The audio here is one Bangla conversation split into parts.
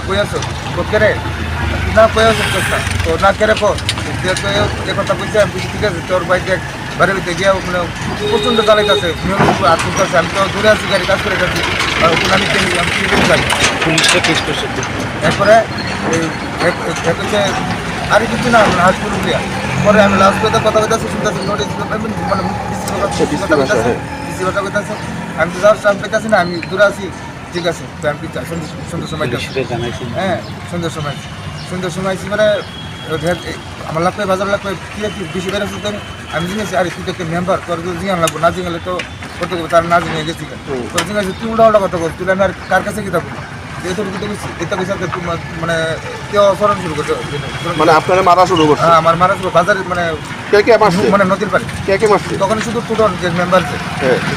कोयासो तो करे ना कोयासो करता तो ना करे को যে তো এই কথা বলছে আমি ঠিক আছে তোর বাইকে ঘরে ভিতরে গিয়ে মানে প্রচণ্ড জ্বালাইতেছে আসতেছে আমি তো দূরে আছি গাড়ি কাজ করে যাচ্ছি ওখানে আমি যাই পুলিশে কেস করছে এরপরে হচ্ছে আর কিছু না হাসপুর দিয়া পরে আমি লাস্ট কথা বলতেছি শুনতেছি মানে কথা বলতেছে আমি তো যাওয়ার চান্স পেতেছি না আমি দূরে আছি ঠিক আছে তো আমি সন্ধ্যের সময় জানাইছি হ্যাঁ সন্ধ্যের সময় মানে আমার লাগবে বাজার লাগবে কি বেশি বেড়েছে তো আমি জিনিস আর তুই তো মেম্বার তোর যদি জিঙান লাগবো না জিঙালে তো করতে তার না জিঙে গেছি তোর জিজ্ঞাসা তুই উল্টা কথা বল তুই আমি আর কার কাছে কি থাকবো এটা মানে কেউ স্মরণ শুরু করছে মানে আপনারা মারা শুরু করছে হ্যাঁ আমার মারা শুরু বাজারে মানে কে মারছে মানে নদীর পাড়ে কে মারছে তখন শুধু টুটন যে মেম্বার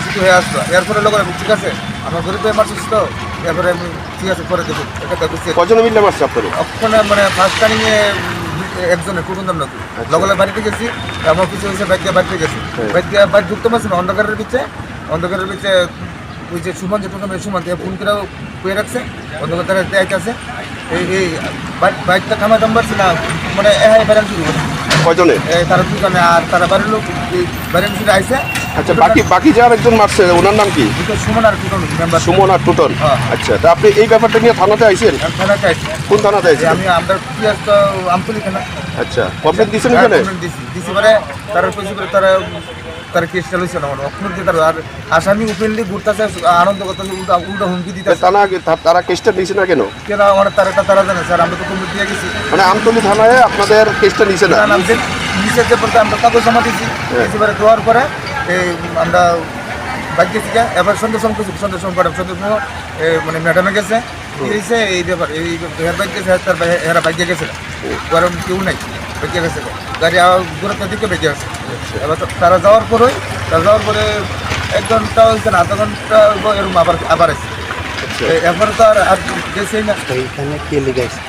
শুধু হয়ে আসতো এরপরে লোক ঠিক আছে আমার গরিব মারছিস তো এরপরে আমি ঠিক আছে করে দেবো কজন মিলে মারছে আপনার ওখানে মানে ফার্স্ট টাইমে একজনের কুটুন্দাম নদী লগলে বাড়িতে গেছি আমার কিছু হয়েছে বাইক দিয়ে বাড়িতে গেছি বাইক দিয়ে বাড়ি ঢুকতে পারছি না অন্ধকারের পিছিয়ে ওই যে সুমন যে প্রথমে সুমন দিয়ে ফোন করে পেয়ে রাখছে অন্ধকার তারা দেয় আছে এই বাইকটা থামা দাম পারছি না মানে বেড়ান শুরু করে কজনে তারা দুজনে আর তারা বাড়ির লোক বেড়ান শুরু আইসে আচ্ছা বাকি যে আরেকজন মারছে ওনার নাম কি সুমন আর টুটন মেম্বার সুমন আর টুটন আচ্ছা তা আপনি এই ব্যাপারটা নিয়ে থানাতে আইছেন থানাতে আইসি কোন থানাতে আইছেন আমি আমরা পিয়াজ তো আমতলি থানা আচ্ছা কমপ্লেন দিয়েছেন এখানে দিছি মানে তারা কইছে তারা কেস চালুছে না অক্ষুণ্ণ তার আর আসামি ওপেনলি ঘুরতেছে আনন্দ করতেছে উল্টা হুমকি দিতেছে তারা কেসটা নিয়েছে না কেন মানে তারা জানে স্যার আমরা তো কমপ্লেন দিয়ে গেছি মানে আমতলী থানায় আপনাদের কেসটা নিয়েছে না নিচের যে বলতে আমরা কাগজ জমা দিয়েছি এবারে দেওয়ার পরে এই আমরা বাইক গেছি এবার সন্ধ্যের সময় মানে ম্যাডামে গেছে গেছে এই ব্যাপার এই হেয়ার বাইক গেছে তার হেরা বাইক গেছে গরম কেউ নাই বেঁকে গেছে গাড়ি দূরত্বের দিকে বেঁকে গেছে এবার তারা যাওয়ার পরে 1 ঘন্টা হয়েছে না আধা ঘন্টা এরকম আবার এসে এরপরে তো আর গেছেই না এইখানে কে লেগেছে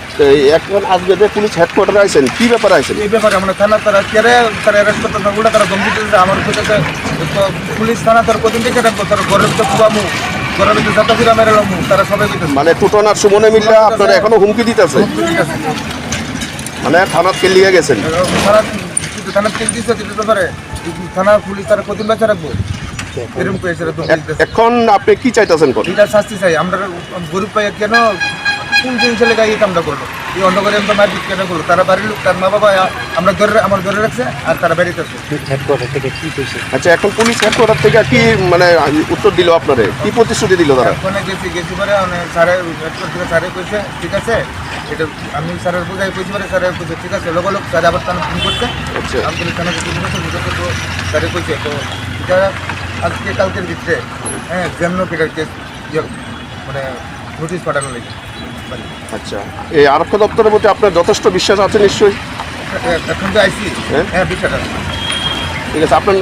এখন আজকে যে পুলিশ হেডকোয়ার্টারে আইছেন কি ব্যাপারে আইছেন এই ব্যাপারে আমরা থানা তারা অ্যারেস্ট করতে না উল্টা তারা ধমকি দিতেছে আমার কাছে পুলিশ থানা তার কদিন থেকে রাখবো তার ঘরের ভিতরে খুবামু ঘরের ভিতরে যাতা ফিরা মেরে লামু তারা সবাই দিতেছে মানে টুটন আর সুমনে মিল্লা আপনারা এখনো হুমকি দিতেছে মানে থানা লিয়ে গেছেন থানা তেল দিচ্ছে ব্যাপারে থানা পুলিশ তারা কদিন বাচ্চা রাখবো এরকম পেয়েছে এখন আপনি কি চাইতেছেন এটা শাস্তি চাই আমরা গরিব পাই কেন কোন জিনিসের লেগে এই কামটা করলো এই অন্ধকারে আমরা মারপিট কেন করলো তারা বাড়ির লোক তার মা বাবা আমার ধরে রাখছে আর তারা বেরিয়েছে হেডকোয়ার্টার থেকে কি কইছে আচ্ছা এখন পুলিশ হেডকোয়ার্টার থেকে কি মানে উত্তর দিল আপনারে কি প্রতিশ্রুতি দিল তারা ওখানে গেছি পরে স্যারের হেডকোয়ার্টার থেকে স্যারে কইছে ঠিক আছে এটা আমি স্যারের বোঝাই কইছি পরে স্যারের কইছে ঠিক আছে লোক স্যার আবার তারা ফোন করছে আমি থানাকে ফোন করছে তো স্যারে কইছে তো এটা আজকে কালকের ভিতরে হ্যাঁ যেমন পেটার কেস মানে নোটিশ পাঠানো লাগে আচ্ছা এই আরক্ষা দপ্তরের প্রতি আপনার যথেষ্ট বিশ্বাস আছে নিশ্চয়ই এখন তো আইসি হ্যাঁ বিশ্বাস আছে ঠিক আছে আপনার